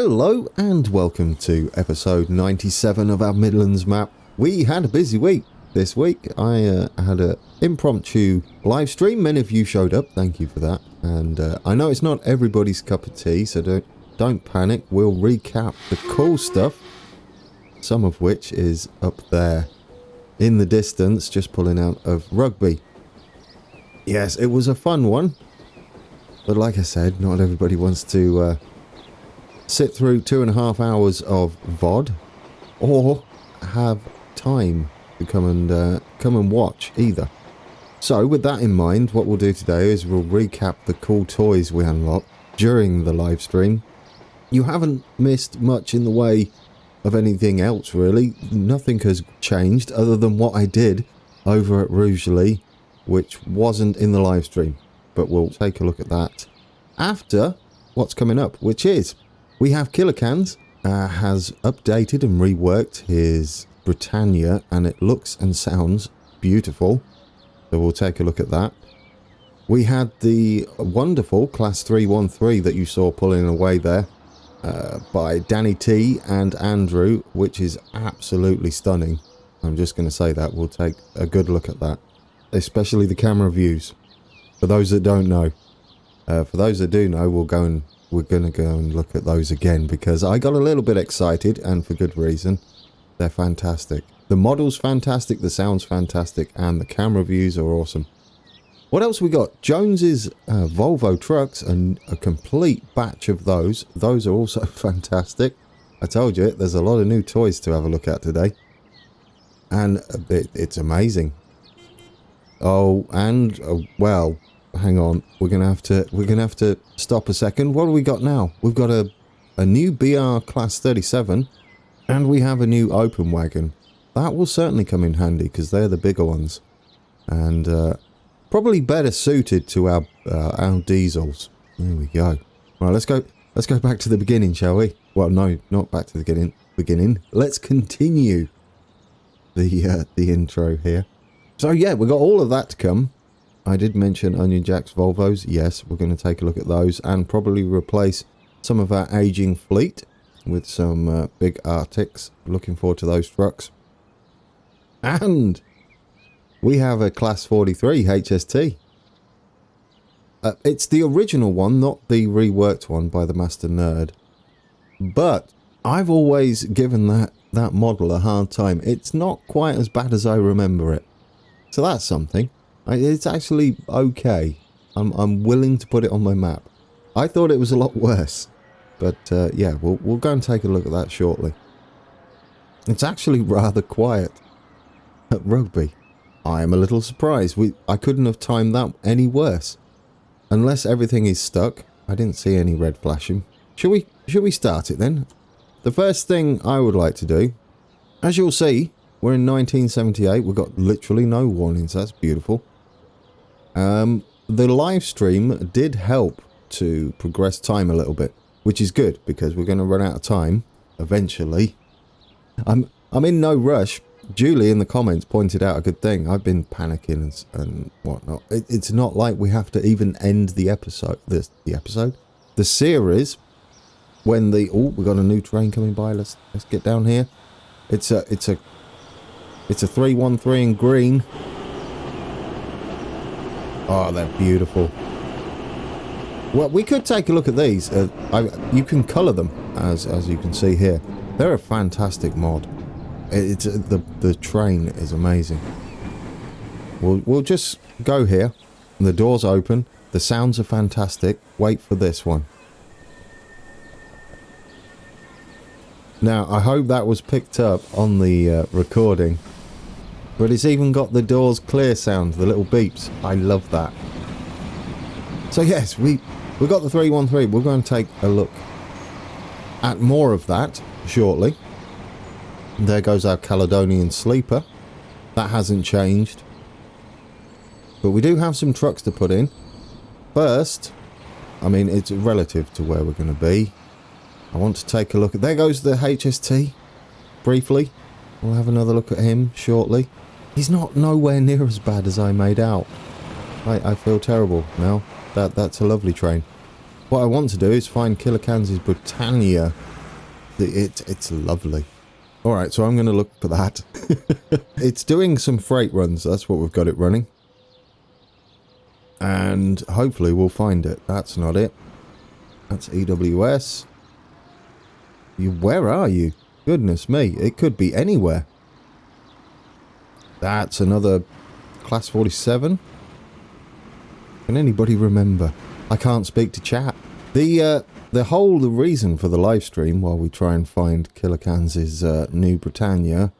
Hello and welcome to episode 97 of our Midlands map. We had a busy week this week. I had an impromptu live stream. Many of you showed up, thank you for that. And I know it's not everybody's cup of tea, so don't panic. We'll recap the cool stuff, some of which is up there in the distance, just pulling out of Rugby. Yes, it was a fun one, but like I said, not everybody wants to sit through 2.5 hours of VOD or have time to come and watch either. So with that in mind, what we'll do today is we'll recap the cool toys we unlocked during the live stream. You haven't missed much in the way of anything else really. Nothing has changed other than what I did over at Rugeley, which wasn't in the live stream, but we'll take a look at that after what's coming up, which is we have Kilocans has updated and reworked his Britannia, and it looks and sounds beautiful. So we'll take a look at that. We had the wonderful Class 313 that you saw pulling away there by Danny T and Andrew, which is absolutely stunning. I'm just going to say that. We'll take a good look at that, especially the camera views. For those that don't know, for those that do know, we're going to go and look at those again because I got a little bit excited, and for good reason. They're fantastic. The model's fantastic, the sound's fantastic, and the camera views are awesome. What else we got? Jones's Volvo trucks, and a complete batch of those. Those are also fantastic. I told you, there's a lot of new toys to have a look at today. And it's amazing. Oh, and, well, hang on. We're gonna have to stop a second. What do we got now? We've got a new BR Class 37, and we have a new open wagon. That will certainly come in handy because they're the bigger ones, and probably better suited to our diesels. There we go. Right, let's go back to the beginning, shall we? Well, no, not back to the beginning. Let's continue the intro here. So yeah, we got all of that to come. I did mention Onion Jack's Volvos. Yes, we're going to take a look at those and probably replace some of our aging fleet with some big Arctics. Looking forward to those trucks. And we have a Class 43 HST. It's the original one, not the reworked one by the Master Nerd. But I've always given that model a hard time. It's not quite as bad as I remember it. So that's something. It's actually okay. I'm willing to put it on my map. I thought it was a lot worse. But yeah, we'll go and take a look at that shortly. It's actually rather quiet at Rugby. I am a little surprised. I couldn't have timed that any worse. Unless everything is stuck. I didn't see any red flashing. Should we start it then? The first thing I would like to do, as you'll see, we're in 1978. We've got literally no warnings. That's beautiful. The live stream did help to progress time a little bit, which is good because we're going to run out of time eventually. I'm in no rush. Julie in the comments pointed out a good thing. I've been panicking and whatnot. It's not like we have to even end the episode. The series when we got a new train coming by. Let's get down here. It's a 313 in green. Oh, they're beautiful. Well, we could take a look at these. You can colour them, as you can see here. They're a fantastic mod. The train is amazing. We'll just go here. The doors open. The sounds are fantastic. Wait for this one. Now, I hope that was picked up on the recording. But it's even got the doors clear sound, the little beeps. I love that. So yes, we got the 313. We're going to take a look at more of that shortly. There goes our Caledonian Sleeper. That hasn't changed. But we do have some trucks to put in. First, I mean, it's relative to where we're going to be. I want to take a look at... There goes the HST. Briefly. We'll have another look at him shortly. He's not nowhere near as bad as I made out. I feel terrible now. That's a lovely train. What I want to do is find Killicans's Britannia. It's lovely. Alright, so I'm going to look for that. It's doing some freight runs. That's what we've got it running. And hopefully we'll find it. That's not it. That's EWS. Where are you? Goodness me. It could be anywhere. That's another Class 47. Can anybody remember? I can't speak to chat. The reason for the live stream while we try and find Killicans's new Britannia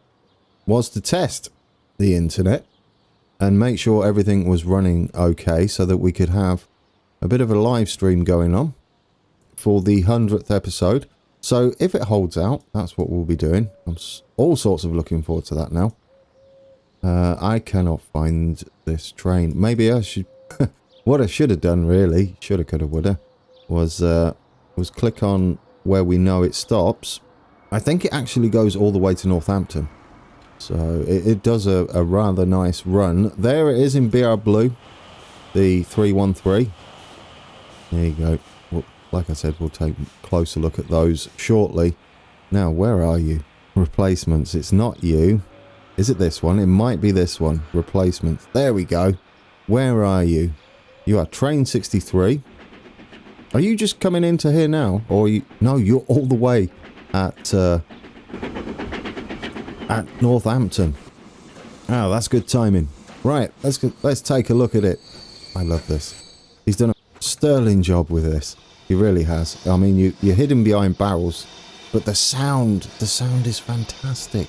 was to test the internet and make sure everything was running okay so that we could have a bit of a live stream going on for the 100th episode. So if it holds out, that's what we'll be doing. I'm all sorts of looking forward to that now. I cannot find this train. Maybe I should... What I should have done, really, shoulda, coulda, woulda, was click on where we know it stops. I think it actually goes all the way to Northampton. So it does a rather nice run. There it is in BR Blue, the 313. There you go. Well, like I said, we'll take a closer look at those shortly. Now, where are you? Replacements. It's not you. Is it this one? It might be this one. Replacements. There we go. Where are you? You are train 63. Are you just coming into here now? Or are you... No, you're all the way at Northampton. Oh, that's good timing. Right, let's take a look at it. I love this. He's done a sterling job with this. He really has. I mean, you're hidden behind barrels, but the sound is fantastic.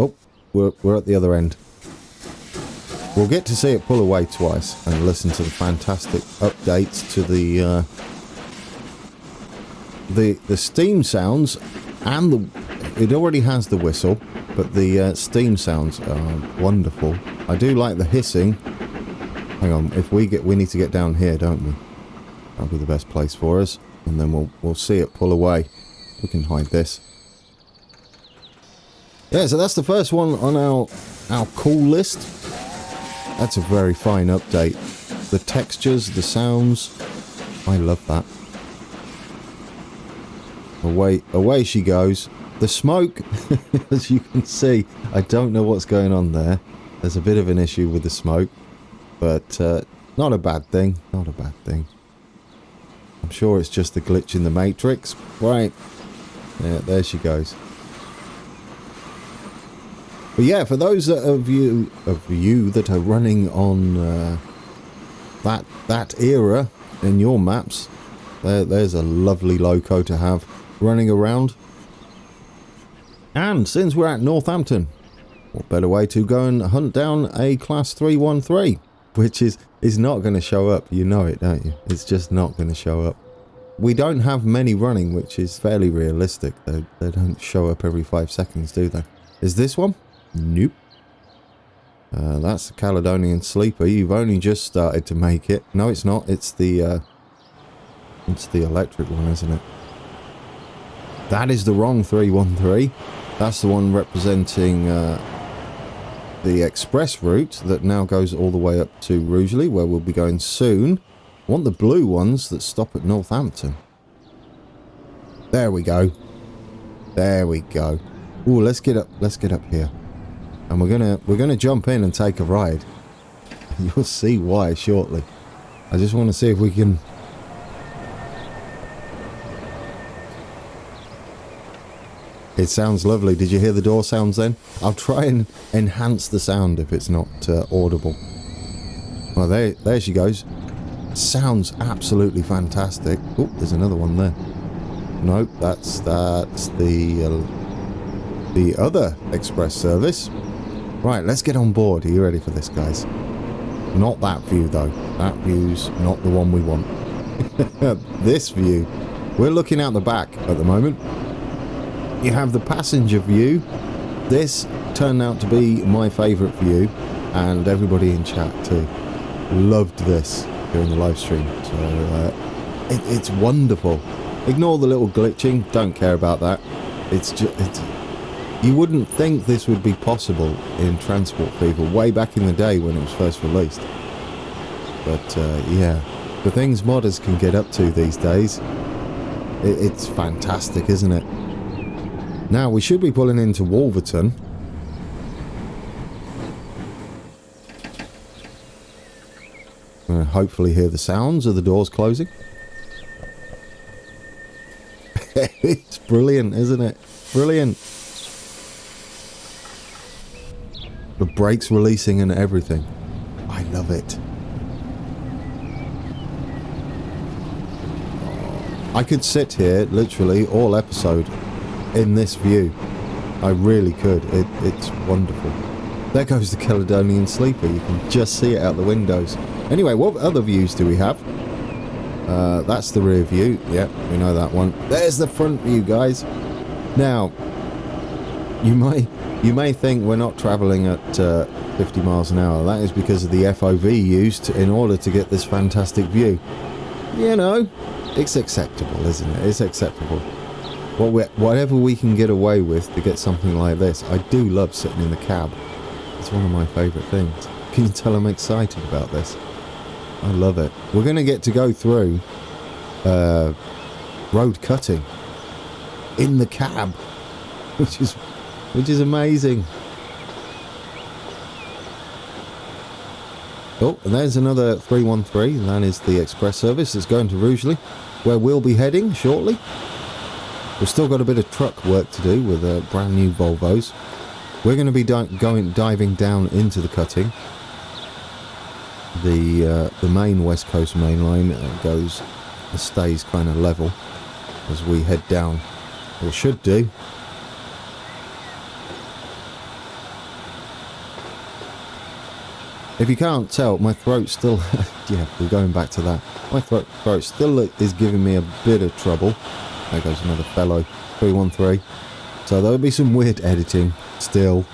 Oh, we're at the other end. We'll get to see it pull away twice and listen to the fantastic updates to the steam sounds, and it already has the whistle, but the steam sounds are wonderful. I do like the hissing. Hang on, we need to get down here, don't we? That'll be the best place for us, and then we'll see it pull away. We can hide this. Yeah, so that's the first one on our cool list. That's a very fine update. The textures, the sounds, I love that. Away she goes. The smoke, as you can see, I don't know what's going on there. There's a bit of an issue with the smoke, but not a bad thing. Not a bad thing. I'm sure it's just a glitch in the matrix. Right. Yeah, there she goes. But yeah, for those of you that are running on that era in your maps, there's a lovely loco to have running around. And since we're at Northampton, what better way to go and hunt down a Class 313, which is not going to show up. You know it, don't you? It's just not going to show up. We don't have many running, which is fairly realistic. They don't show up every 5 seconds, do they? Is this one? Nope. That's the Caledonian Sleeper. You've only just started to make it. No, it's not. It's the electric one, isn't it? That is the wrong 313. That's the one representing the express route that now goes all the way up to Rugeley, where we'll be going soon. I want the blue ones that stop at Northampton. There we go. There we go. Ooh, let's get up here. And we're gonna jump in and take a ride. You'll see why shortly. I just want to see if we can... It sounds lovely. Did you hear the door sounds then? I'll try and enhance the sound if it's not audible. Well, there she goes. Sounds absolutely fantastic. Oh, there's another one there. Nope, that's the other express service. Right, let's get on board. Are you ready for this, guys? Not that view, though. That view's not the one we want. This view. We're looking out the back at the moment. You have the passenger view. This turned out to be my favourite view, and everybody in chat too loved this during the live stream. So it's wonderful. Ignore the little glitching. Don't care about that. You wouldn't think this would be possible in Transport Fever way back in the day when it was first released. But yeah, The things modders can get up to these days, it's fantastic, isn't it? Now, we should be pulling into Wolverton. Hopefully hear the sounds of the doors closing. It's brilliant, isn't it? Brilliant. The brakes releasing and everything. I love it. I could sit here literally all episode in this view. I really could. It's wonderful. There goes the Caledonian Sleeper. You can just see it out the windows. Anyway, what other views do we have? That's the rear view. Yeah, we know that one. There's the front view, guys. Now, you may think we're not travelling at 50 miles an hour. That is because of the FOV used in order to get this fantastic view. You know, it's acceptable, isn't it? It's acceptable. Whatever we can get away with to get something like this. I do love sitting in the cab. It's one of my favourite things. Can you tell I'm excited about this? I love it. We're going to get to go through road cutting in the cab, which is amazing. Oh, and there's another 313. That is the express service that's going to Rugeley, where we'll be heading shortly. We've still got a bit of truck work to do with brand new Volvos. We're going to be diving down into the cutting. The main West Coast main line stays kind of level as we head down, or should do. If you can't tell, my throat still yeah, we're going back to that. My throat still is giving me a bit of trouble. There goes another fellow 313. So there'll be some weird editing still.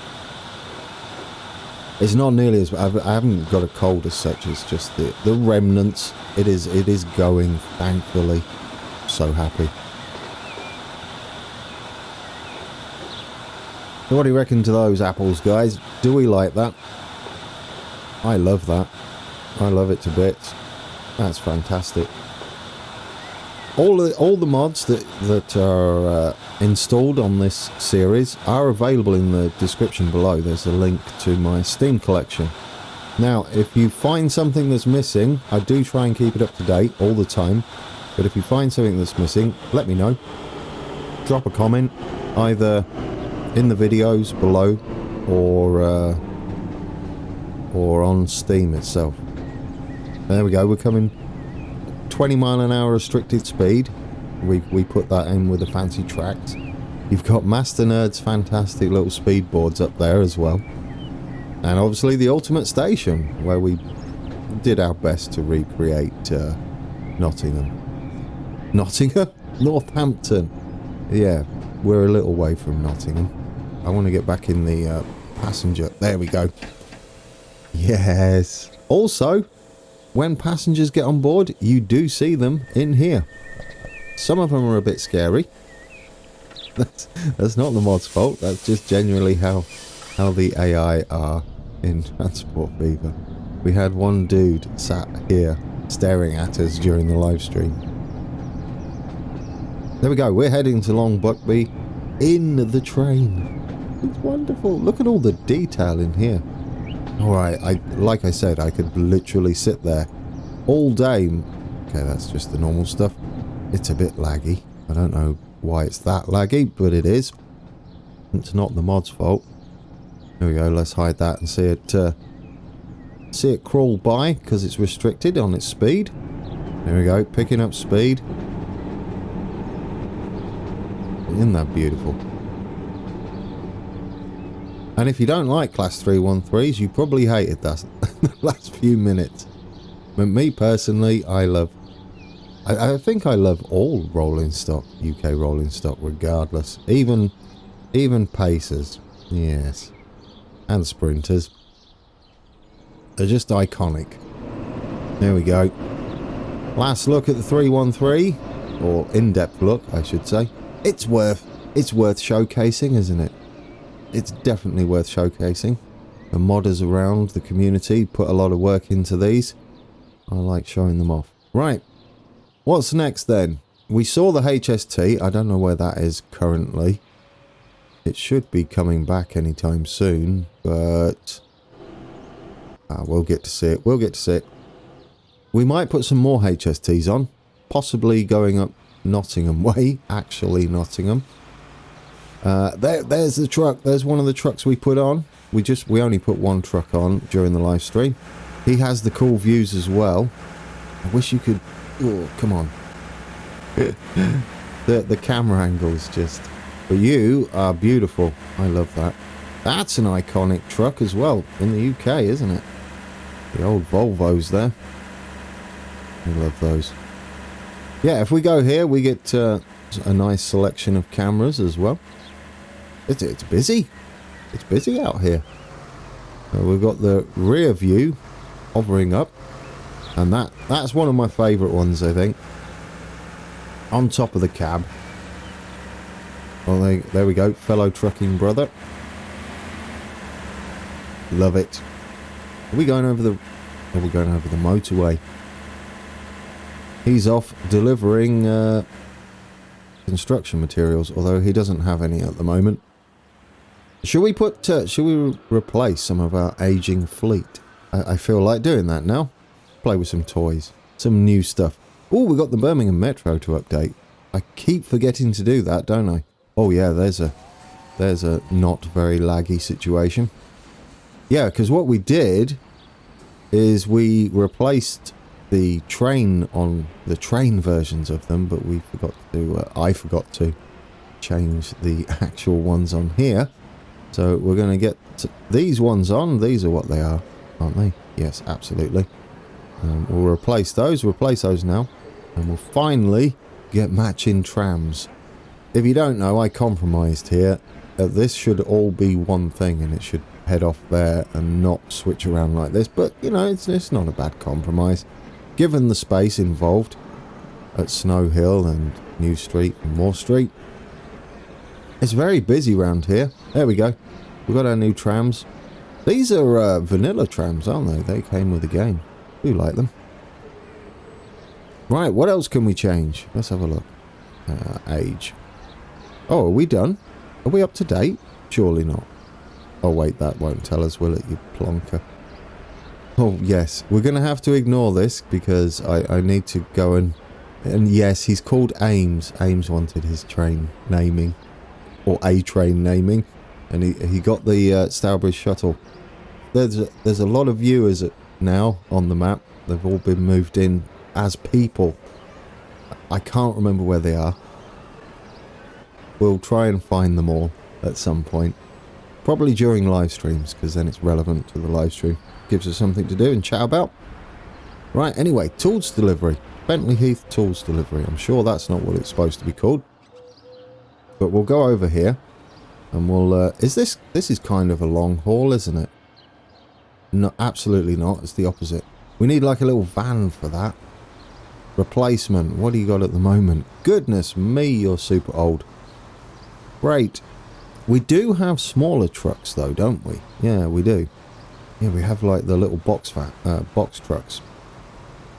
It's not nearly as I haven't got a cold as such. It's just the remnants. It is going, thankfully. So happy. So what do you reckon to those apples, guys? Do we like that? I love that. I love it to bits. That's fantastic. All the mods that are installed on this series are available in the description below. There's a link to my Steam collection. Now, if you find something that's missing, I do try and keep it up to date all the time. But if you find something that's missing, let me know. Drop a comment, either in the videos below or on Steam itself. There we go. We're coming 20 mile an hour restricted speed. We put that in with the fancy tracks. You've got Master Nerd's fantastic little speed boards up there as well. And obviously the Ultimate Station, where we did our best to recreate Nottingham? Northampton. Yeah, we're a little way from Nottingham. I want to get back in the passenger. There we go. Yes. Also, when passengers get on board, you do see them in here. Some of them are a bit scary. That's not the mod's fault. That's just genuinely how the AI are in Transport Fever. We had one dude sat here staring at us during the live stream. There we go. We're heading to Long Buckby in the train. It's wonderful. Look at all the detail in here. Alright, like I said, I could literally sit there all day. Okay, that's just the normal stuff. It's a bit laggy. I don't know why it's that laggy, but it is. It's not the mod's fault. There we go, let's hide that and see it crawl by, because it's restricted on its speed. There we go, picking up speed. Isn't that beautiful? And if you don't like Class 313s, you probably hated that the last few minutes. But me personally, I think I love all rolling stock, UK rolling stock, regardless. Even Pacers, yes. And Sprinters. They're just iconic. There we go. Last look at the 313, or in-depth look, I should say. It's worth showcasing, isn't it? It's definitely worth showcasing. The modders around the community put a lot of work into these. I like showing them off. Right. What's next then? We saw the HST. I don't know where that is currently. It should be coming back anytime soon, but we'll get to see it. We'll get to see it. We might put some more HSTs on, possibly going up Nottingham way. Actually, Nottingham. There's the truck. There's one of the trucks we put on. We only put one truck on during the live stream. He has the cool views as well. I wish you could. Oh, come on. the camera angles just. But you are beautiful. I love that. That's an iconic truck as well in the UK, isn't it? The old Volvos there. I love those. Yeah, if we go here, we get a nice selection of cameras as well. It's busy. It's busy out here. We've got the rear view hovering up, and that's one of my favourite ones, I think. On top of the cab. Well, there we go, fellow trucking brother. Love it. Are we going over the motorway? He's off delivering construction materials, although he doesn't have any at the moment. Should we replace some of our aging fleet? I feel like doing that now. Play with some toys, some new stuff. Oh, we got the Birmingham Metro to update. I keep forgetting to do that, don't I? Oh yeah, there's a not very laggy situation. Yeah, because what we did is we replaced the train on the train versions of them, but we forgot to. I forgot to change the actual ones on here. So we're going to get these ones on. These are what they are, aren't they? Yes, absolutely. We'll replace those now, and we'll finally get matching trams. If you don't know, I compromised here. This should all be one thing, and it should head off there and not switch around like this. But, you know, it's not a bad compromise. Given the space involved at Snow Hill and New Street and Moore Street. It's very busy around here. There we go. We've got our new trams. These are vanilla trams, aren't they? They came with the game. We like them. Right, what else can we change? Let's have a look. Age. Oh, are we done? Are we up to date? Surely not. Oh wait, that won't tell us, will it, you plonker? Oh yes, we're going to have to ignore this because I need to go and yes, he's called Ames. Ames wanted his train naming, or a train naming, and he got the Stourbridge shuttle. There's a lot of viewers now on the map. They've all been moved in as people. I can't remember where they are. We'll try and find them all at some point. Probably during live streams, because then it's relevant to the live stream. Gives us something to do and chat about. Right, anyway, tools delivery. Bentley Heath tools delivery. I'm sure that's not what it's supposed to be called. But we'll go over here. And we'll... This is kind of a long haul, isn't it? No, absolutely not. It's the opposite. We need like a little van for that. Replacement. What do you got at the moment? Goodness me, you're super old. Great. We do have smaller trucks though, don't we? Yeah, we do. Yeah, we have like the little box trucks,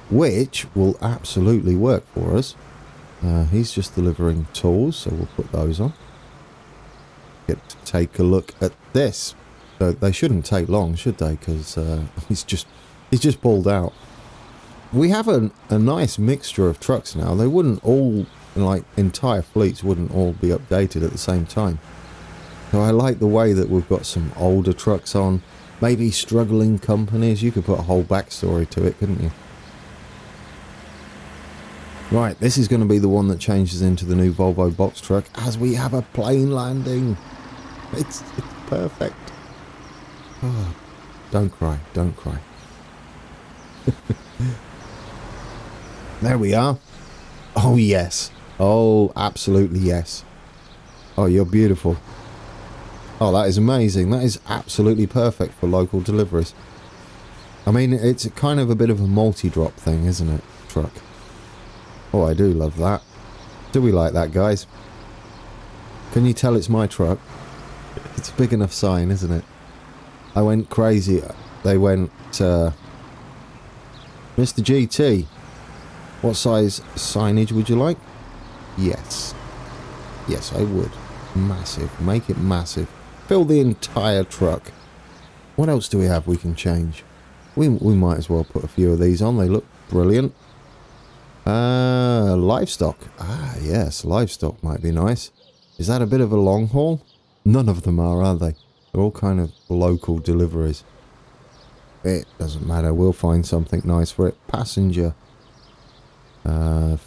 which will absolutely work for us. He's just delivering tools, so we'll put those on. Get to take a look at this. They shouldn't take long, should they? Because he's just pulled out. We have a nice mixture of trucks now. They wouldn't all, like entire fleets wouldn't all be updated at the same time. So I like the way that we've got some older trucks on. Maybe struggling companies. You could put a whole backstory to it, couldn't you? Right, this is going to be the one that changes into the new Volvo box truck as we have a plane landing. It's perfect. Oh, don't cry, don't cry. There we are. Oh, yes. Oh, absolutely yes. Oh, you're beautiful. Oh, that is amazing. That is absolutely perfect for local deliveries. I mean, it's kind of a bit of a multi-drop thing, isn't it? Truck. Oh, I do love that. Do we like that, guys? Can you tell it's my truck? It's a big enough sign, isn't it? I went crazy. They went, Mr. GT, What size signage would you like? Yes. Yes, I would. Massive. Make it massive. Fill the entire truck. What else do we have we can change? We might as well put a few of these on. They look brilliant. Livestock. Ah, yes. Livestock might be nice. Is that a bit of a long haul? None of them are they? They're all kind of local deliveries. It doesn't matter. We'll find something nice for it. Passenger.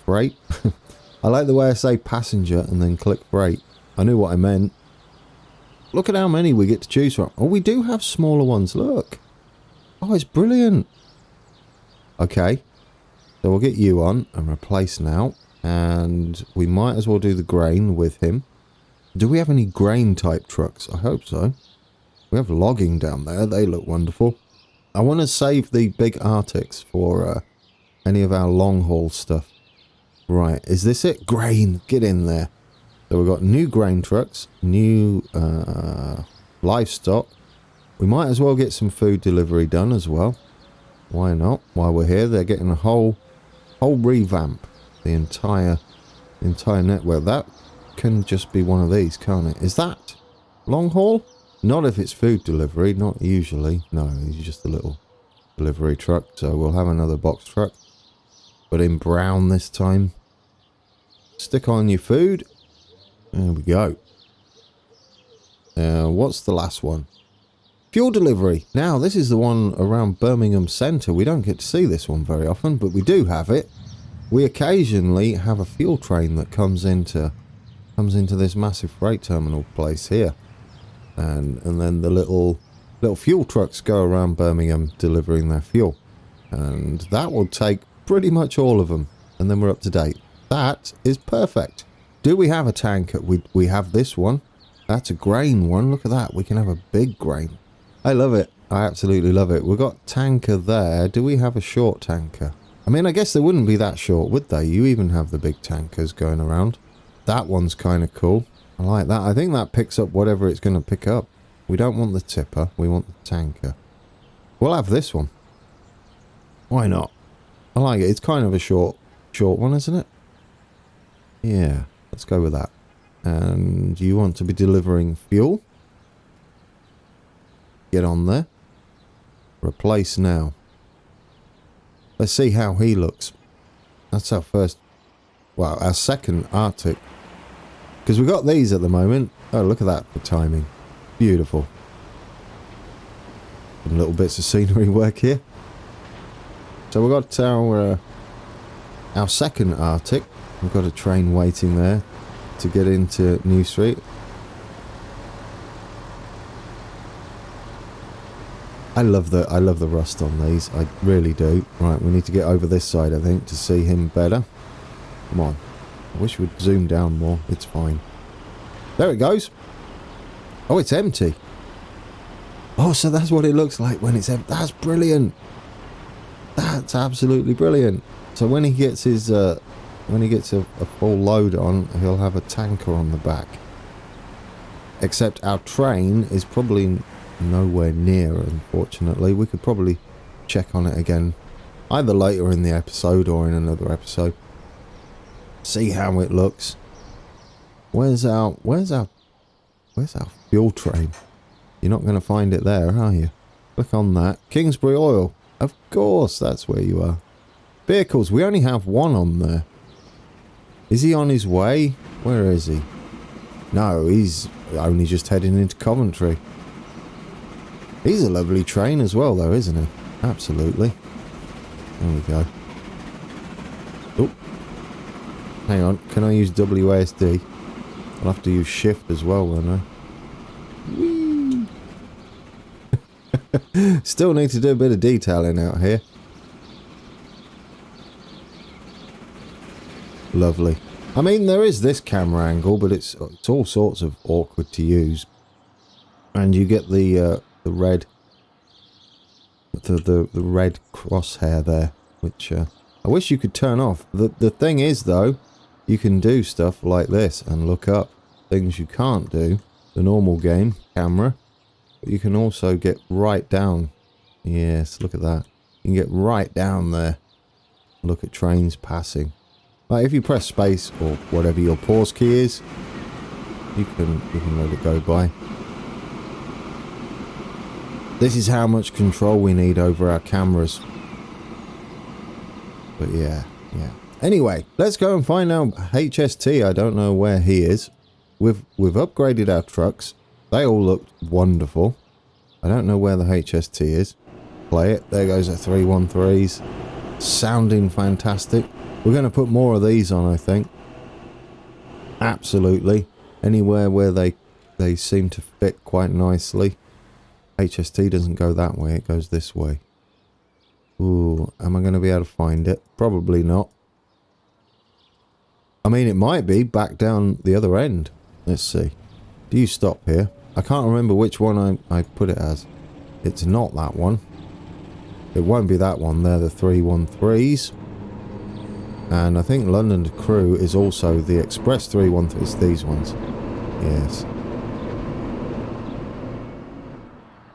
Freight. I like the way I say passenger and then click freight. I knew what I meant. Look at how many we get to choose from. Oh, we do have smaller ones. Look. Oh, it's brilliant. Okay. So we'll get you on and replace now. And we might as well do the grain with him. Do we have any grain type trucks? I hope so. We have logging down there. They look wonderful. I want to save the big Arctics for any of our long haul stuff. Right. Is this it? Grain. Get in there. So we've got new grain trucks. New livestock. We might as well get some food delivery done as well. Why not? While we're here, they're getting a whole revamp. The entire network. That can just be one of these, can't it? Is that long haul? Not if it's food delivery. Not usually. No, it's just a little delivery truck. So we'll have another box truck. But in brown this time. Stick on your food. There we go. What's the last one? Fuel delivery. Now, this is the one around Birmingham Centre. We don't get to see this one very often, but we do have it. We occasionally have a fuel train that comes into this massive freight terminal place here. And then the little fuel trucks go around Birmingham delivering their fuel. And that will take pretty much all of them. And then we're up to date. That is perfect. Do we have a tanker? We have this one. That's a grain one. Look at that. We can have a big grain. I love it. I absolutely love it. We've got tanker there. Do we have a short tanker? I mean, I guess they wouldn't be that short, would they? You even have the big tankers going around. That one's kind of cool. I like that. I think that picks up whatever it's going to pick up. We don't want the tipper. We want the tanker. We'll have this one. Why not? I like it. It's kind of a short one, isn't it? Yeah. Let's go with that. And you want to be delivering fuel? Get on there. Replace now. Let's see how he looks. That's our first... Well, our second Arctic. Because we've got these at the moment. Oh, look at that for timing. Beautiful. Some little bits of scenery work here. So we've got our second Arctic. We've got a train waiting there to get into New Street. I love the rust on these. I really do. Right, we need to get over this side, I think, to see him better. Come on. I wish we'd zoom down more. It's fine. There it goes. Oh, it's empty. Oh, so that's what it looks like when it's empty. That's brilliant. That's absolutely brilliant. So when he gets his when he gets a full load on, he'll have a tanker on the back. Except our train is probably nowhere near, unfortunately. We could probably check on it again, either later in the episode or in another episode. See how it looks. Where's our fuel train? You're not going to find it there, are you? Click on that. Kingsbury Oil. Of course, that's where you are. Vehicles. We only have one on there. Is he on his way? Where is he? No, he's only just heading into Coventry. He's a lovely train as well, though, isn't he? Absolutely. There we go. Oh. Hang on. Can I use WASD? I'll have to use shift as well, won't I? Whee! Still need to do a bit of detailing out here. Lovely. I mean, there is this camera angle, but it's all sorts of awkward to use. And you get the red, the red crosshair there, which I wish you could turn off. The thing is, though, you can do stuff like this and look up things you can't do. The normal game camera, but you can also get right down. Yes, look at that. You can get right down there look at trains passing. Like if you press space or whatever your pause key is, you can let it go by. This is how much control we need over our cameras. But yeah. Anyway, let's go and find out HST. I don't know where he is. We've upgraded our trucks. They all look wonderful. I don't know where the HST is. Play it. There goes the 313s. Sounding fantastic. We're going to put more of these on, I think. Absolutely. Anywhere where they seem to fit quite nicely. HST doesn't go that way. It goes this way. Ooh, am I going to be able to find it? Probably not. I mean, it might be back down the other end. Let's see. Do you stop here? I can't remember which one I put it as. It's not that one. It won't be that one. They're the 313s. And I think London to Crewe is also the Express 313s. It's these ones. Yes.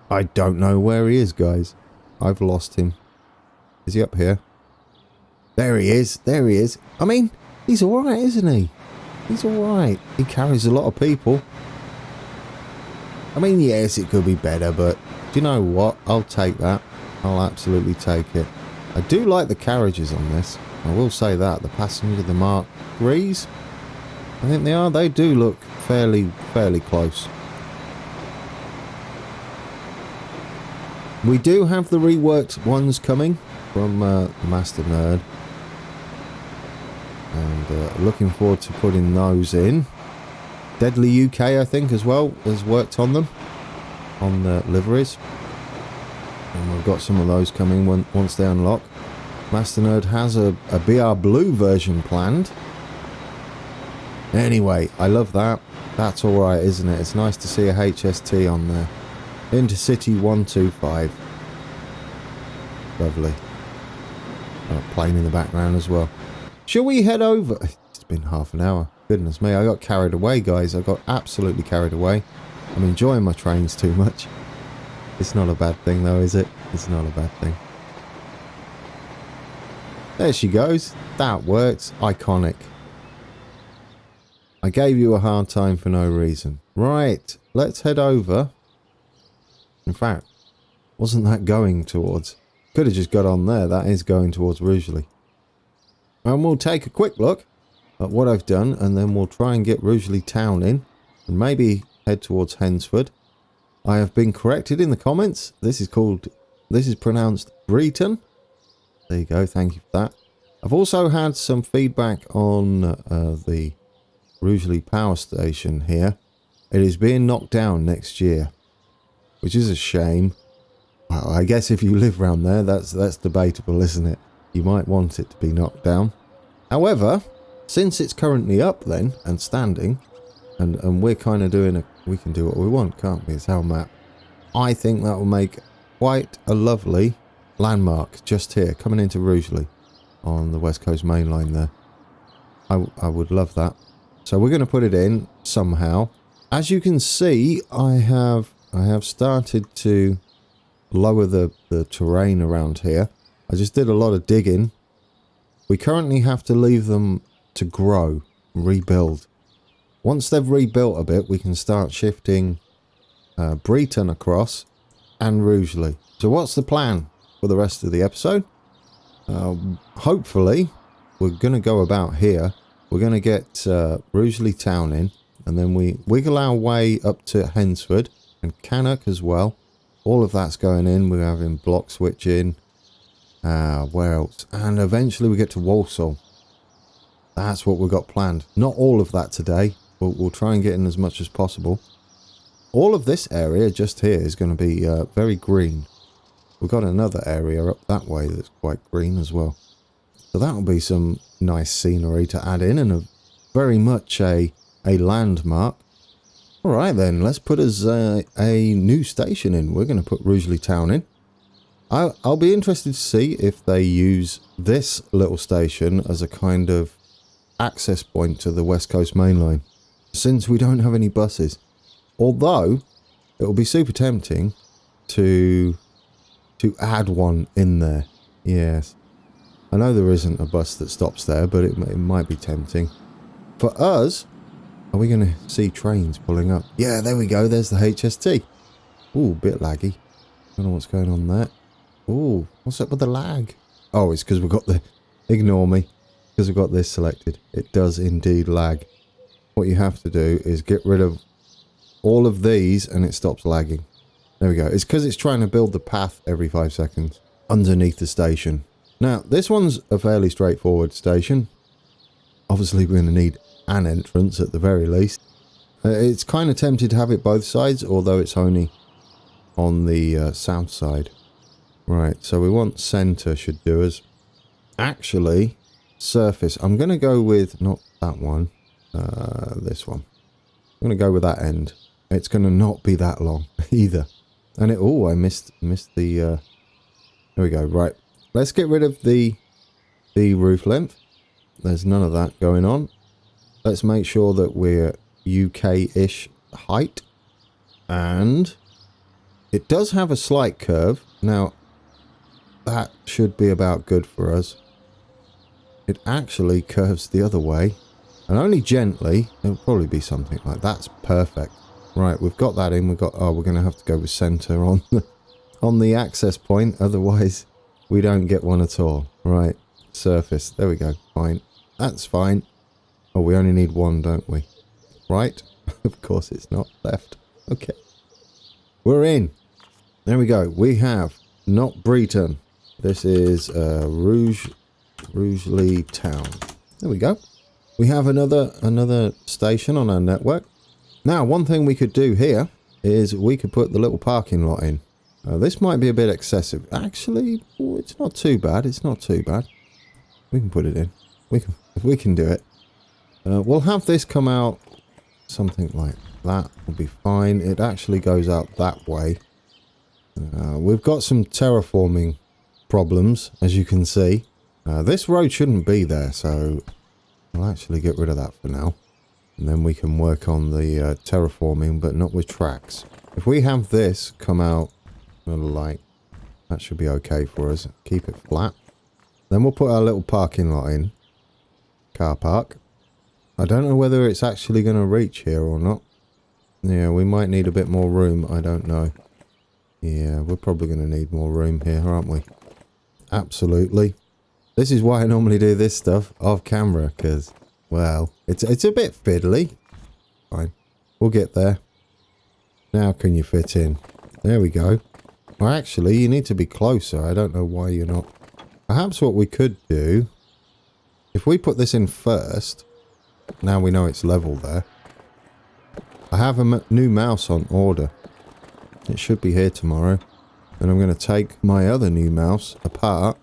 I don't know where he is, guys. I've lost him. Is he up here? There he is. There he is. I mean, he's alright, isn't he? He's alright. He carries a lot of people. I mean, yes, it could be better, but do you know what? I'll take that. I'll absolutely take it. I do like the carriages on this. I will say that. The passenger, the Mark IIIs, I think they are. They do look fairly close. We do have the reworked ones coming from Master Nerd. And looking forward to putting those in. Deadly UK, I think, as well, has worked on them. On the liveries. And we've got some of those coming once they unlock. Master Nerd has a BR Blue version planned. Anyway, I love that. That's alright, isn't it? It's nice to see a HST on there. Intercity 125. Lovely. Plane in the background as well. Shall we head over? It's been half an hour. Goodness me, I got carried away, guys. I got absolutely carried away. I'm enjoying my trains too much. It's not a bad thing though, is it? It's not a bad thing. There she goes. That works. Iconic. I gave you a hard time for no reason. Right, let's head over. In fact, wasn't that going towards... Could have just got on there. That is going towards Rugeley. And we'll take a quick look at what I've done, and then we'll try and get Rugeley town in, and maybe head towards Hensford. I have been corrected in the comments. This is pronounced Breton. There you go. Thank you for that. I've also had some feedback on the Rugeley power station here. It is being knocked down next year, which is a shame. Well, I guess if you live around there, that's debatable, isn't it? You might want it to be knocked down. However, since it's currently up then and standing, and we're kind of doing we can do what we want, can't we? It's our map. I think that will make quite a lovely landmark just here, coming into Rugeley on the West Coast Main Line there. I would love that. So we're going to put it in somehow. As you can see, I have started to lower the terrain around here. I just did a lot of digging. We currently have to leave them to grow, rebuild. Once they've rebuilt a bit, we can start shifting Breton across and Rugeley. So what's the plan for the rest of the episode? Hopefully, we're going to go about here. We're going to get Rugeley town in, and then we wiggle our way up to Hensford and Cannock as well. All of that's going in. We're having block switch in. Where else? And eventually we get to Walsall. That's what we've got planned. Not all of that today, but we'll try and get in as much as possible. All of this area just here is going to be very green. We've got another area up that way that's quite green as well. So that'll be some nice scenery to add in, and very much a landmark. Alright then, let's put us a new station in. We're going to put Rugeley town in. I'll be interested to see if they use this little station as a kind of access point to the West Coast Main Line, since we don't have any buses. Although, it will be super tempting to add one in there. Yes. I know there isn't a bus that stops there, but it might be tempting. For us, are we going to see trains pulling up? Yeah, there we go. There's the HST. Ooh, bit laggy. Don't know what's going on there. Ooh, what's up with the lag? Oh, it's because we've got the... Ignore me. Because we've got this selected. It does indeed lag. What you have to do is get rid of all of these and it stops lagging. There we go. It's because it's trying to build the path every 5 seconds underneath the station. Now, this one's a fairly straightforward station. Obviously, we're going to need an entrance at the very least. It's kind of tempted to have it both sides, although it's only on the south side. Right, so we want centre should do us. Actually, surface. I'm going to go with, not that one, this one. I'm going to go with that end. It's going to not be that long either. And it, oh, I missed the, there we go, right. Let's get rid of the roof length. There's none of that going on. Let's make sure that we're UK-ish height. And it does have a slight curve. Now, that should be about good for us. It actually curves the other way. And only gently. It'll probably be something like that's perfect. Right, we've got that in. We've got, oh, we're going to have to go with centre on the access point. Otherwise, we don't get one at all. Right, surface. There we go. Fine. That's fine. Oh, we only need one, don't we? Right. Of course it's not left. Okay. We're in. There we go. We have not Britain. This is Rugeley town. There we go. We have another station on our network. Now, one thing we could do here is we could put the little parking lot in. This might be a bit excessive. Actually, it's not too bad. It's not too bad. We can put it in. We can do it. We'll have this come out something like that. Will be fine. It actually goes out that way. We've got some terraforming problems, as you can see. This road shouldn't be there, so I'll actually get rid of that for now. And then we can work on the terraforming, but not with tracks. If we have this come out like that, should be okay for us. Keep it flat. Then we'll put our little parking lot in. Car park. I don't know whether it's actually going to reach here or not. Yeah, we might need a bit more room. I don't know. Yeah, we're probably going to need more room here, aren't we? Absolutely. This is why I normally do this stuff off camera, because, well, it's a bit fiddly. Fine. We'll get there. Now can you fit in? There we go. Well, actually, you need to be closer. I don't know why you're not. Perhaps what we could do, if we put this in first, now we know it's level there. I have a new mouse on order. It should be here tomorrow. And I'm going to take my other new mouse apart.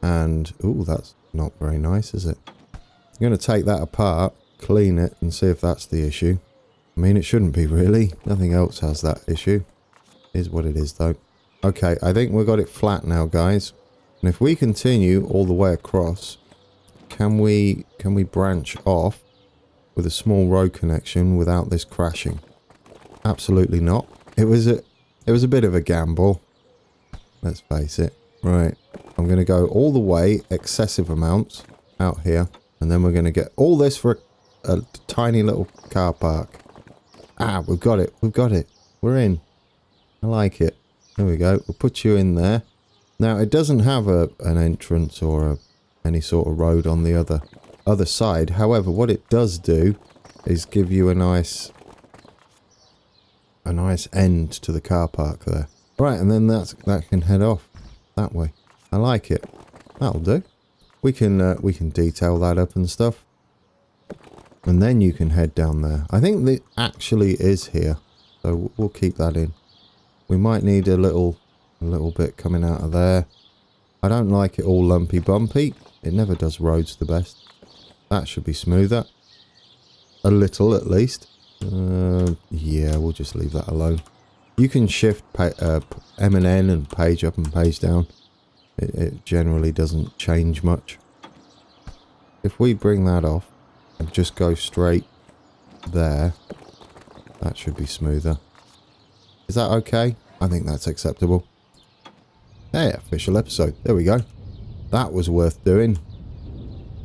And, ooh, that's not very nice, is it? I'm going to take that apart, clean it, and see if that's the issue. I mean, it shouldn't be, really. Nothing else has that issue. Is what it is, though. Okay, I think we've got it flat now, guys. And if we continue all the way across, can we branch off with a small road connection without this crashing? Absolutely not. It was a bit of a gamble. Let's face it. Right. I'm going to go all the way, excessive amounts, out here. And then we're going to get all this for a tiny little car park. Ah, we've got it. We've got it. We're in. I like it. There we go. We'll put you in there. Now, it doesn't have an entrance or any sort of road on the other side. However, what it does do is give you a nice end to the car park there. Right, and then that can head off that way. I like it. That'll do. We can detail that up and stuff. And then you can head down there. I think it actually is here. So we'll keep that in. We might need a little bit coming out of there. I don't like it all lumpy bumpy. It never does roads the best. That should be smoother. A little at least. Yeah, we'll just leave that alone. You can shift M and N and page up and page down. It generally doesn't change much. If we bring that off and just go straight there, that should be smoother. Is that okay? I think that's acceptable. Hey, official episode. There we go. That was worth doing.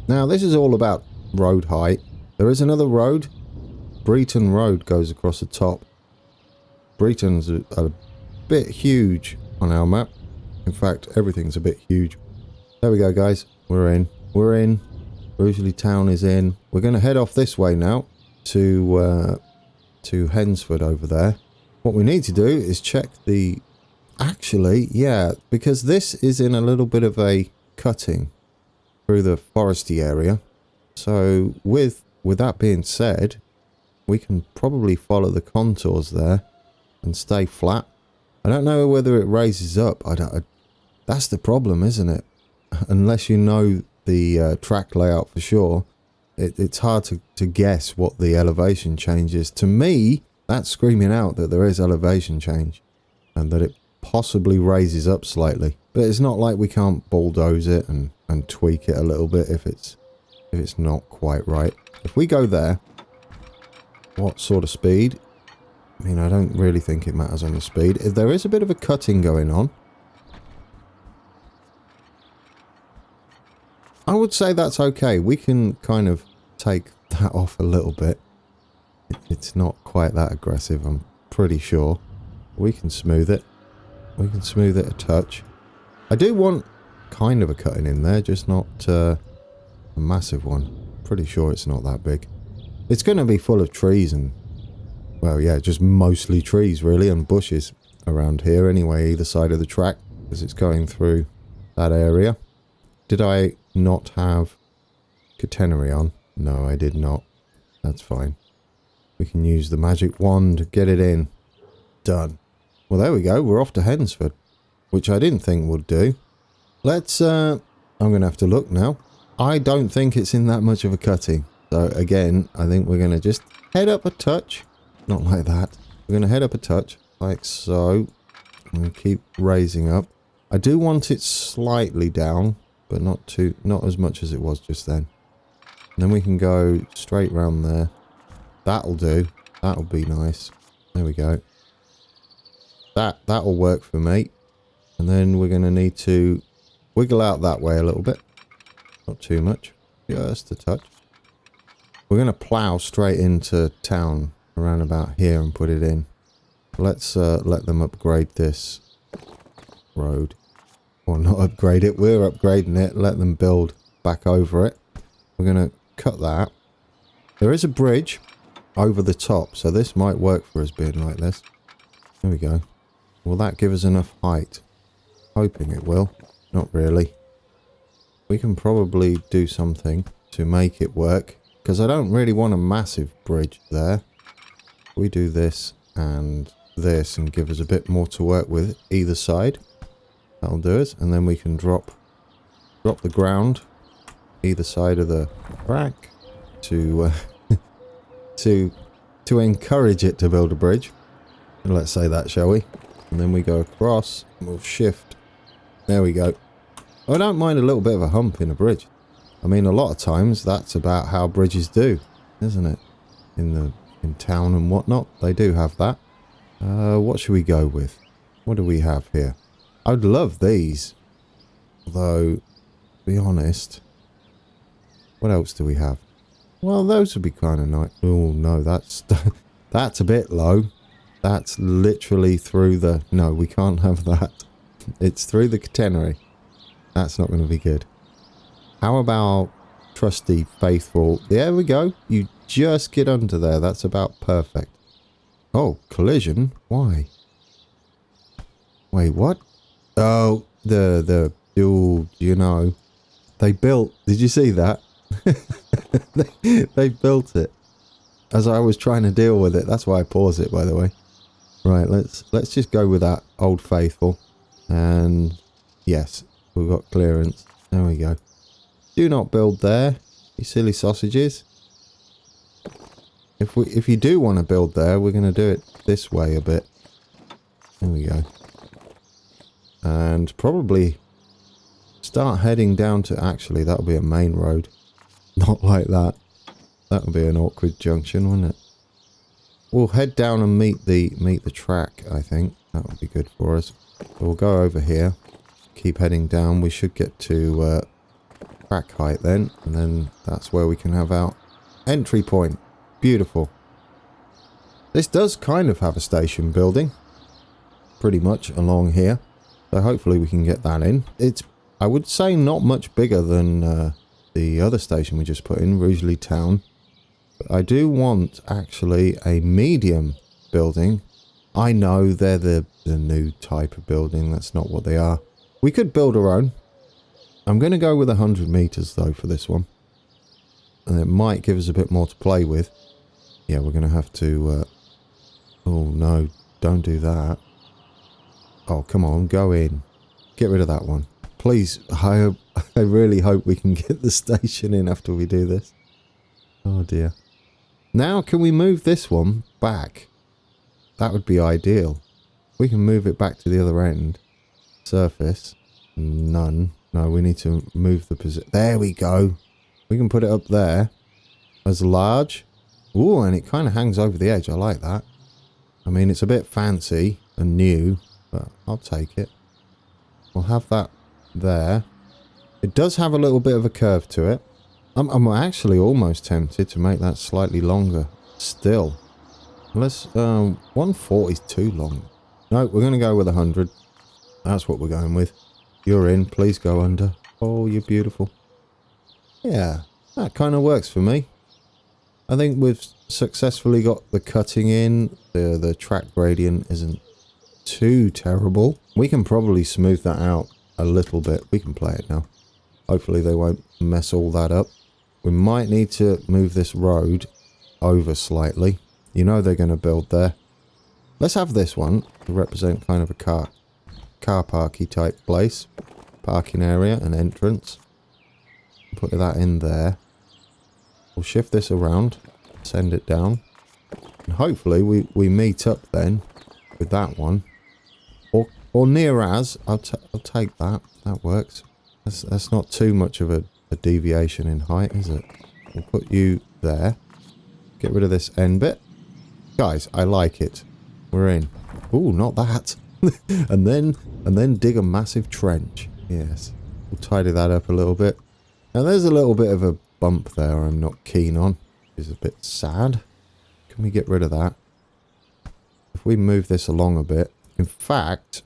Now, this is all about road height. There is another road. Breton Road goes across the top. Breton's a bit huge on our map. In fact, everything's a bit huge. There we go, guys. We're in. We're in. Rugeley town is in. We're going to head off this way now to Hensford over there. What we need to do is check the... Actually, yeah, because this is in a little bit of a cutting through the foresty area. So with that being said, we can probably follow the contours there and stay flat. I don't know whether it raises up. That's the problem, isn't it? Unless you know the track layout for sure, it's hard to guess what the elevation change is. To me, that's screaming out that there is elevation change and that it possibly raises up slightly. But it's not like we can't bulldoze it and tweak it a little bit if it's not quite right. If we go there, what sort of speed? I mean, I don't really think it matters on the speed. If there is a bit of a cutting going on, I would say that's okay. We can kind of take that off a little bit. It's not quite that aggressive, I'm pretty sure. We can smooth it. We can smooth it a touch. I do want kind of a cutting in there, just not a massive one. Pretty sure it's not that big. It's going to be full of trees and, well, yeah, just mostly trees really, and bushes around here anyway, either side of the track, because it's going through that area. Did I not have catenary on? No, I did not. That's fine. We can use the magic wand to get it in. Done. Well, there we go. We're off to Hensford, which I didn't think would do. Let's, I'm going to have to look now. I don't think it's in that much of a cutting. So again, I think we're going to just head up a touch. Not like that. We're going to head up a touch, like so. And keep raising up. I do want it slightly down, but not as much as it was just then. And then we can go straight round there. That'll do. That'll be nice. There we go. That'll work for me. And then we're going to need to wiggle out that way a little bit. Not too much. Just a touch. We're going to plough straight into town around about here and put it in. Let's let them upgrade this road. Or not upgrade it. We're upgrading it. Let them build back over it. We're going to cut that. There is a bridge over the top, so this might work for us being like this. There we go. Will that give us enough height? Hoping it will. Not really. We can probably do something to make it work, because I don't really want a massive bridge there. We do this and give us a bit more to work with either side. That'll do us, and then we can drop the ground either side of the track to to encourage it to build a bridge. Let's say that, shall we? And then we go across, and we'll shift. There we go. I don't mind a little bit of a hump in a bridge. I mean, a lot of times that's about how bridges do, isn't it? In town and whatnot, they do have that. What should we go with? What do we have here? I'd love these. Although, to be honest, what else do we have? Well, those would be kind of nice. Oh, no, that's a bit low. That's literally through the... No, we can't have that. It's through the catenary. That's not going to be good. How about trusty, faithful? There we go. You just get under there. That's about perfect. Oh, collision? Why? Wait, what? Oh, you know, they built... Did you see that? they built it as I was trying to deal with it. That's why I paused it, by the way. Right, let's just go with that old faithful. And yes, we've got clearance. There we go. Do not build there, you silly sausages. If you do want to build there, we're going to do it this way a bit. There we go. And probably start heading down to... Actually, that'll be a main road. Not like that. That'll be an awkward junction, wouldn't it? We'll head down and meet the track, I think. That would be good for us. We'll go over here. keep heading down. We should get to track height then, and then that's where we can have our entry point. Beautiful. This does kind of have a station building, pretty much along here, so hopefully we can get that in. It's, I would say, not much bigger than the other station we just put in, Rugeley Town. But I do want actually a medium building. I know they're the new type of building. That's not what they are. We could build our own. I'm going to go with 100 meters though for this one. And it might give us a bit more to play with. Yeah, we're going to have to... oh no, don't do that. Oh, come on, go in. Get rid of that one. Please, I really hope we can get the station in after we do this. Oh dear. Now, can we move this one back? That would be ideal. We can move it back to the other end. Surface. None. No, we need to move the position. There we go. We can put it up there. As large. Ooh, and it kind of hangs over the edge. I like that. I mean, it's a bit fancy and new, but I'll take it. We'll have that there. It does have a little bit of a curve to it. I'm actually almost tempted to make that slightly longer still. Let's 140 is too long. No, we're going to go with 100. That's what we're going with. You're in. Please go under. Oh, you're beautiful. Yeah, that kind of works for me. I think we've successfully got the cutting in. The track gradient isn't too terrible. We can probably smooth that out a little bit. We can play it now. Hopefully they won't mess all that up. We might need to move this road over slightly. You know they're going to build there. Let's have this one to represent kind of a car parky type place. Parking area and entrance. Put that in there. We'll shift this around. Send it down. And hopefully we meet up then with that one. Or near as. I'll take that. That works. That's not too much of a deviation in height, is it? We'll put you there. Get rid of this end bit. Guys, I like it. We're in. Ooh, not that. and then dig a massive trench. Yes. We'll tidy that up a little bit. Now there's a little bit of a bump there I'm not keen on. It's a bit sad. Can we get rid of that? If we move this along a bit. In fact,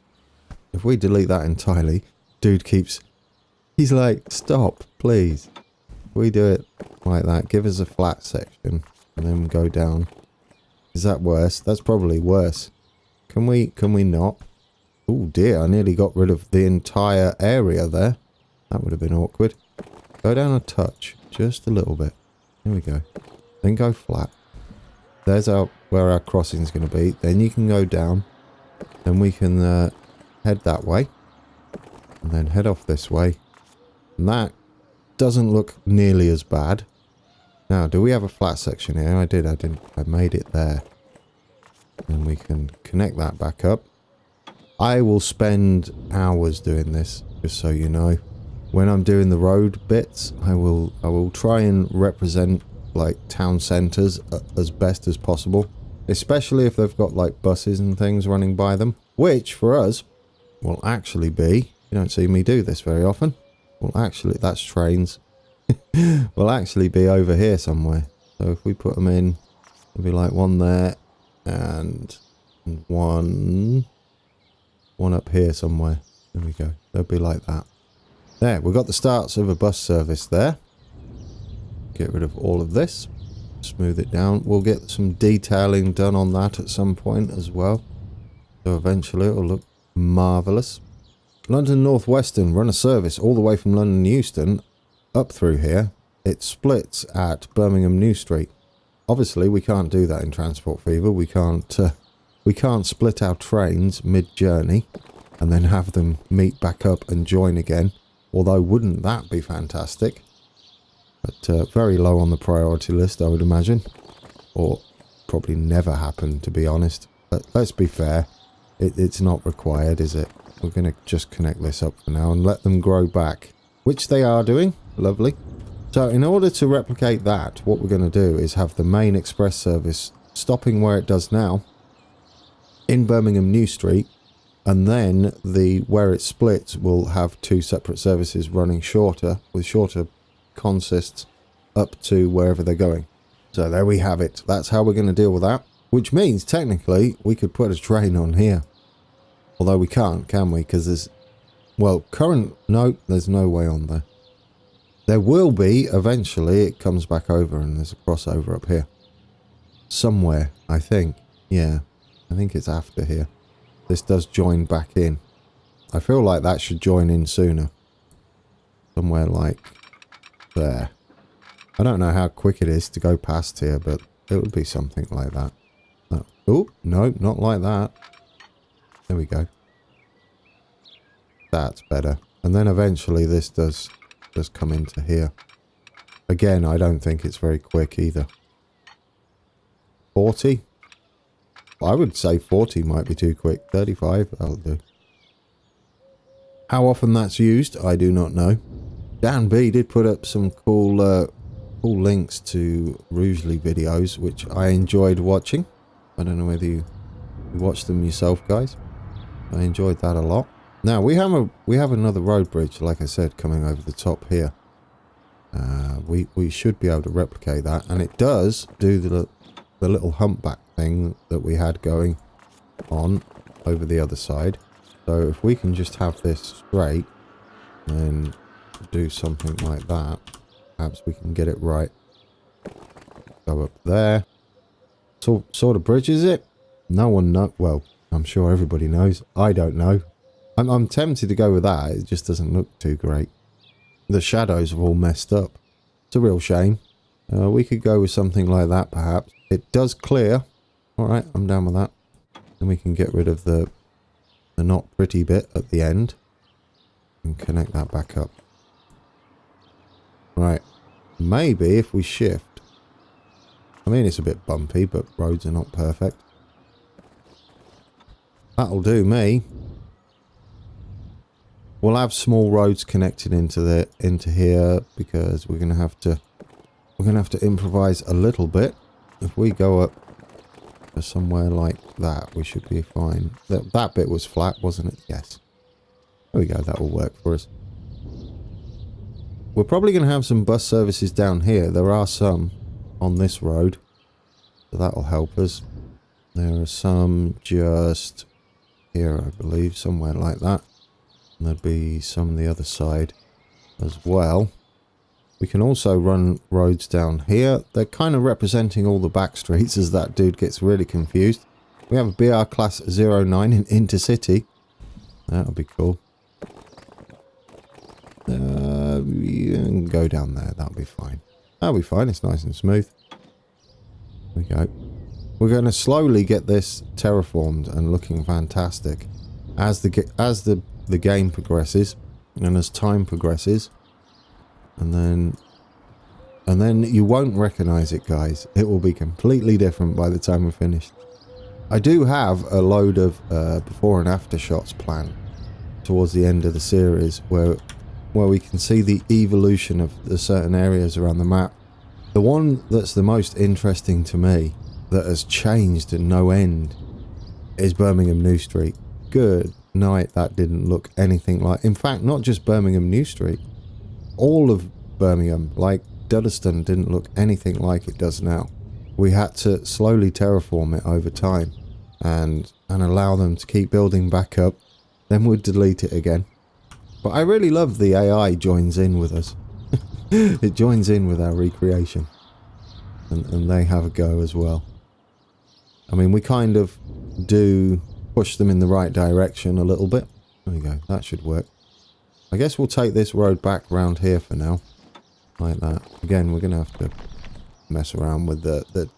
if we delete that entirely, dude keeps... He's like, stop, please. If we do it like that, give us a flat section and then go down. Is that worse? That's probably worse. Can we not? Oh dear, I nearly got rid of the entire area there. That would have been awkward. Go down a touch, just a little bit. Here we go. Then go flat. There's where our crossing is going to be. Then you can go down. Then we can head that way. And then head off this way. And that doesn't look nearly as bad. Now, do we have a flat section here? I did. I didn't. I made it there. And we can connect that back up. I will spend hours doing this, just so you know. When I'm doing the road bits, I will try and represent like town centres as best as possible. Especially if they've got like buses and things running by them. Which, for us, will actually be... You don't see me do this very often. Well, actually, that's trains. Will actually be over here somewhere. So if we put them in, it'll be like one there and one up here somewhere. There we go. They'll be like that. There, we've got the starts of a bus service there. Get rid of all of this. Smooth it down. We'll get some detailing done on that at some point as well. So eventually it'll look marvellous. London North Western run a service all the way from London Euston up through here. It splits at Birmingham New Street. Obviously we can't do that in Transport Fever. We can't split our trains mid-journey and then have them meet back up and join again. Although wouldn't that be fantastic? But very low on the priority list, I would imagine. Or probably never happen, to be honest. But let's be fair. It's not required, is it? We're going to just connect this up for now and let them grow back. Which they are doing. Lovely. So in order to replicate that, what we're going to do is have the main express service stopping where it does now in Birmingham New Street And then where it splits will have two separate services running shorter, with shorter consists up to wherever they're going. So there we have it. That's how we're going to deal with that. Which means technically we could put a train on here. Although we can't, can we? Because there's, well, no, there's no way on there. There will be, eventually it comes back over and there's a crossover up here. Somewhere, I think. Yeah, I think it's after here. This does join back in. I feel like that should join in sooner. Somewhere like there. I don't know how quick it is to go past here, but it would be something like that. Oh, no, not like that. There we go. That's better. And then eventually this does come into here. Again, I don't think it's very quick either. 40? I would say 40 might be too quick. 35, that'll do. How often that's used, I do not know. Dan B did put up some cool links to Rugeley videos, which I enjoyed watching. I don't know whether you watched them yourself, guys. I enjoyed that a lot. Now we have another road bridge, like I said, coming over the top here. We should be able to replicate that, and it does do the little humpback thing that we had going on over the other side. So if we can just have this straight and do something like that, perhaps we can get it right. Go up there. So sort of bridge is it? No one knows. Well, I'm sure everybody knows. I don't know. I'm tempted to go with that. It just doesn't look too great. The shadows are all messed up. It's a real shame. We could go with something like that, perhaps. It does clear. Alright, I'm down with that. Then we can get rid of the not pretty bit at the end. And connect that back up. Right. Maybe if we shift. I mean, it's a bit bumpy, but roads are not perfect. That'll do me. We'll have small roads connected into here because we're gonna have to improvise a little bit. If we go up to somewhere like that, we should be fine. That bit was flat, wasn't it? Yes. There we go. That will work for us. We're probably going to have some bus services down here. There are some on this road, so that'll help us. There are some just here, I believe, somewhere like that. And there'd be some on the other side as well. We can also run roads down here. They're kind of representing all the back streets as that dude gets really confused. We have a BR Class 09 in Intercity. That'll be cool. You can go down there. That'll be fine. That'll be fine. It's nice and smooth. There we go. We're going to slowly get this terraformed and looking fantastic as the game progresses and as time progresses. And then you won't recognize it, guys. It will be completely different by the time we're finished. I do have a load of before and after shots planned towards the end of the series where we can see the evolution of the certain areas around the map. The one that's the most interesting to me, that has changed at no end, is Birmingham New Street. Good night, that didn't look anything like... In fact, not just Birmingham New Street. All of Birmingham, like Duddeston, didn't look anything like it does now. We had to slowly terraform it over time and allow them to keep building back up. Then we'd delete it again. But I really love the AI joins in with us. It joins in with our recreation. And they have a go as well. I mean, we kind of do push them in the right direction a little bit. There we go. That should work. I guess we'll take this road back round here for now. Like that. Again, we're going to have to mess around with the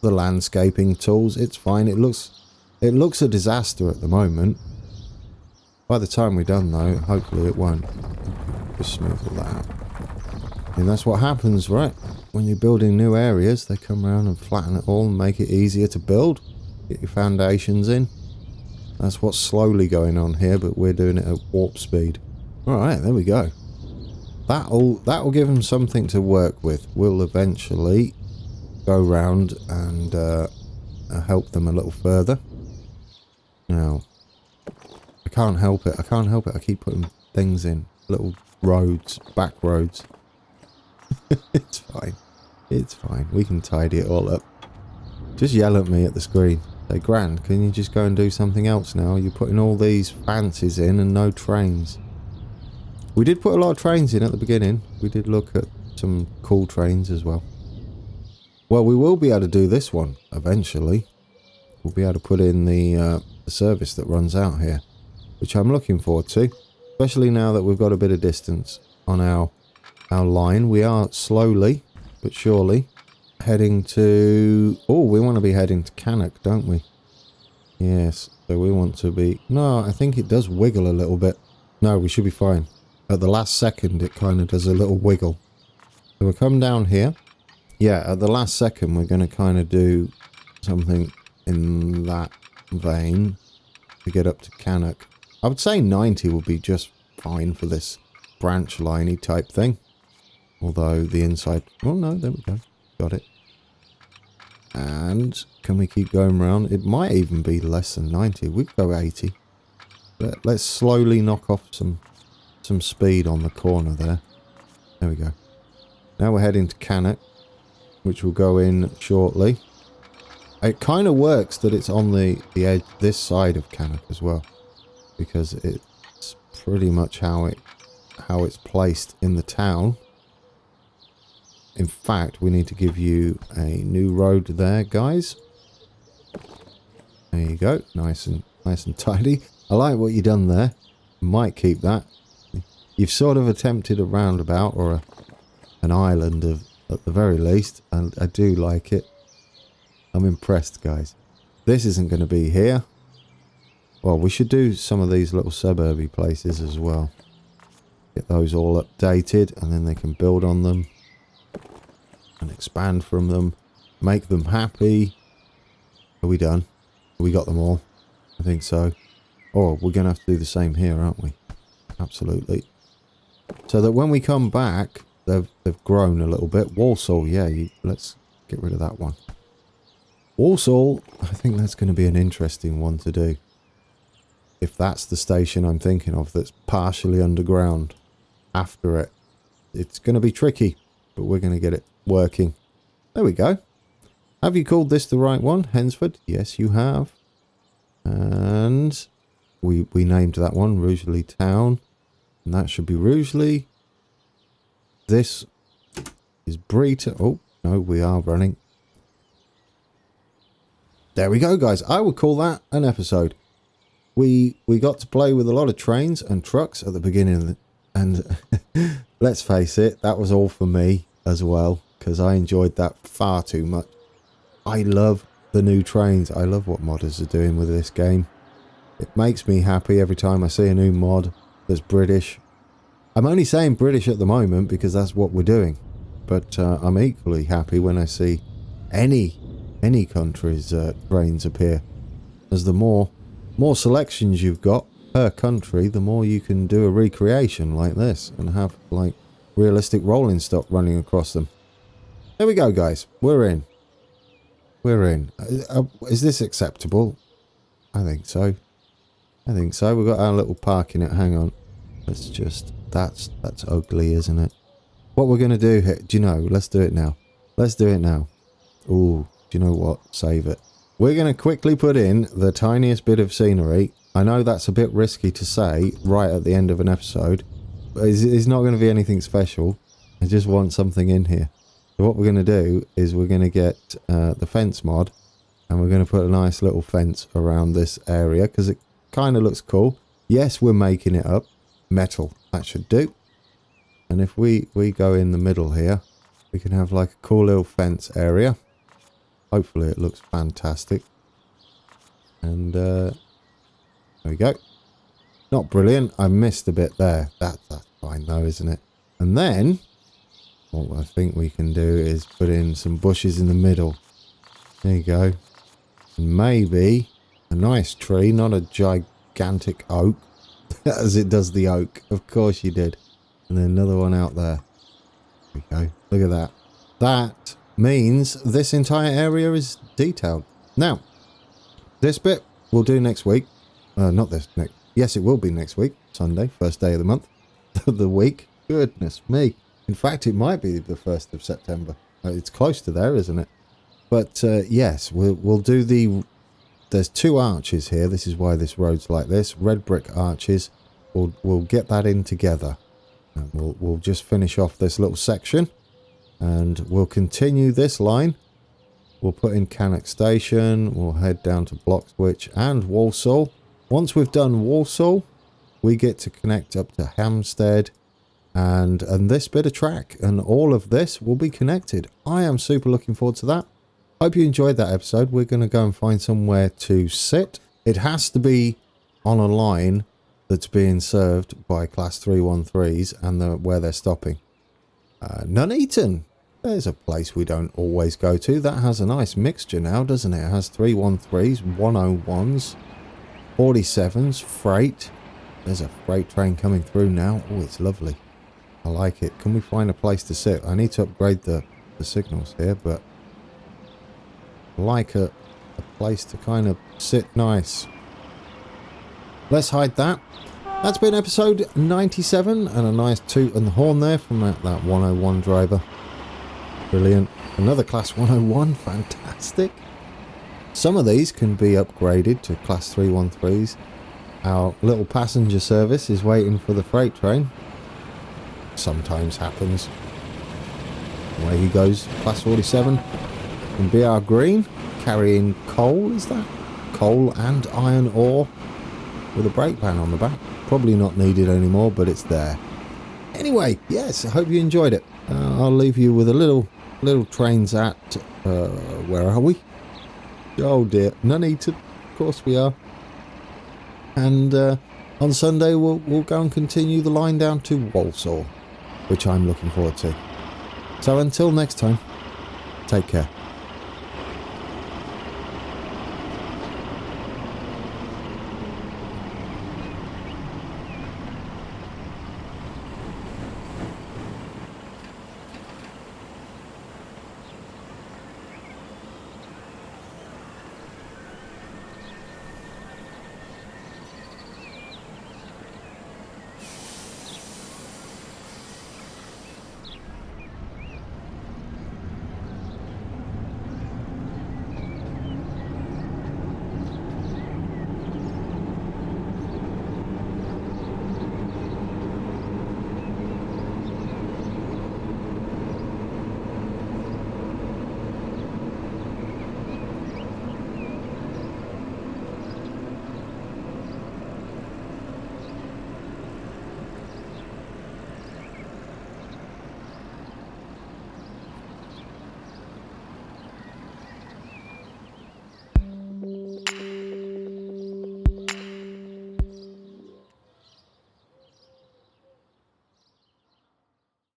landscaping tools. It's fine. It looks a disaster at the moment. By the time we're done, though, hopefully it won't. Just smooth all that out. I mean, that's what happens, right? When you're building new areas, they come around and flatten it all and make it easier to build. Get your foundations in. That's what's slowly going on here, but we're doing it at warp speed. Alright, there we go. That'll give them something to work with. We'll eventually go round and help them a little further. Now, I can't help it. I can't help it. I keep putting things in. Little roads, back roads. It's fine. It's fine. We can tidy it all up. Just yell at me at the screen. Say, Gran, can you just go and do something else now? You're putting all these fancies in and no trains. We did put a lot of trains in at the beginning. We did look at some cool trains as well. Well, we will be able to do this one eventually. We'll be able to put in the service that runs out here, which I'm looking forward to, especially now that we've got a bit of distance on our line. We are slowly but surely heading to... Oh, we want to be heading to Cannock, don't we? Yes, so we want to be... No, I think it does wiggle a little bit. No, we should be fine. At the last second, it kind of does a little wiggle. So we'll come down here. Yeah, at the last second, we're going to kind of do something in that vein to get up to Cannock. I would say 90 would be just fine for this branch liney type thing. Although the inside... Oh, no, there we go. Got it. And can we keep going around? It might even be less than 90. We could go 80. Let's slowly knock off some speed on the corner there. There we go. Now we're heading to Cannock, which will go in shortly. It kind of works that it's on the edge, this side of Cannock as well, because it's pretty much how it's placed in the town. In fact, we need to give you a new road there, guys. There you go, nice and tidy. I like what you've done there. Might keep that. You've sort of attempted a roundabout or an island at the very least, and I do like it. I'm impressed, guys. This isn't going to be here. Well, we should do some of these little suburby places as well. Get those all updated, and then they can build on them and expand from them, make them happy. Are we done? We got them all? I think so. Oh, we're going to have to do the same here, aren't we? Absolutely. So that when we come back, they've grown a little bit. Walsall, yeah, let's get rid of that one. Walsall, I think that's going to be an interesting one to do. If that's the station I'm thinking of that's partially underground after it. It's going to be tricky, but we're going to get it working. There we go. Have you called this the right one? Hensford? Yes, you have. And we named that one Rugeley Town. And that should be Rugeley. This is Britannia. Oh, no, we are running. There we go, guys. I would call that an episode. We got to play with a lot of trains and trucks at the beginning. And let's face it, that was all for me as well, because I enjoyed that far too much. I love the new trains. I love what modders are doing with this game. It makes me happy every time I see a new mod that's British. I'm only saying British at the moment because that's what we're doing. But I'm equally happy when I see any country's trains appear. As the more selections you've got per country, the more you can do a recreation like this and have like realistic rolling stock running across them. There we go, guys. We're in. We're in. Is this acceptable? I think so. I think so. We've got our little parking it. Hang on. Let's just... That's ugly, isn't it? What we're going to do here... Do you know? Let's do it now. Let's do it now. Ooh. Do you know what? Save it. We're going to quickly put in the tiniest bit of scenery. I know that's a bit risky to say right at the end of an episode. But it's not going to be anything special. I just want something in here. So what we're going to do is we're going to get the fence mod. And we're going to put a nice little fence around this area because it kind of looks cool. Yes, we're making it up. Metal. That should do. And if we go in the middle here, we can have like a cool little fence area. Hopefully it looks fantastic. And there we go. Not brilliant. I missed a bit there. That's fine though, isn't it? And then what I think we can do is put in some bushes in the middle. There you go. And maybe a nice tree, not a gigantic oak. As it does the oak. Of course you did. And then another one out there. There we go. Look at that. That means this entire area is detailed. Now, this bit we'll do next week. Not this next. Yes, it will be next week, Sunday, first day of the month, the week. Goodness me! In fact, it might be the 1st of September. It's close to there, isn't it? But yes, we'll do the. There's 2 arches here. This is why this road's like this. Red brick arches. We'll get that in together, and we'll just finish off this little section, and we'll continue this line. We'll put in Cannock Station. We'll head down to Bloxwich and Walsall. Once we've done Walsall, we get to connect up to Hampstead and this bit of track, and all of this will be connected. I am super looking forward to that. Hope you enjoyed that episode. We're going to go and find somewhere to sit. It has to be on a line that's being served by Class 313s and where they're stopping. Nuneaton. There's a place we don't always go to. That has a nice mixture now, doesn't it? It has 313s, 101s, 47s, freight. There's a freight train coming through now. Oh, it's lovely. I like it. Can we find a place to sit? I need to upgrade the signals here, but I like a place to kind of sit nice. Let's hide that. That's been episode 97, and a nice toot and the horn there from that 101 driver. Brilliant. Another Class 101. Fantastic. Some of these can be upgraded to Class 313s. Our little passenger service is waiting for the freight train. Sometimes happens. Away he goes. Class 47. And BR Green. Carrying coal, is that? Coal and iron ore. With a brake pan on the back. Probably not needed anymore, but it's there. Anyway, yes, I hope you enjoyed it. I'll leave you with a little trains at, where are we? Oh dear, Nuneaton, of course we are. And on Sunday we'll go and continue the line down to Walsall, which I'm looking forward to. So until next time, take care.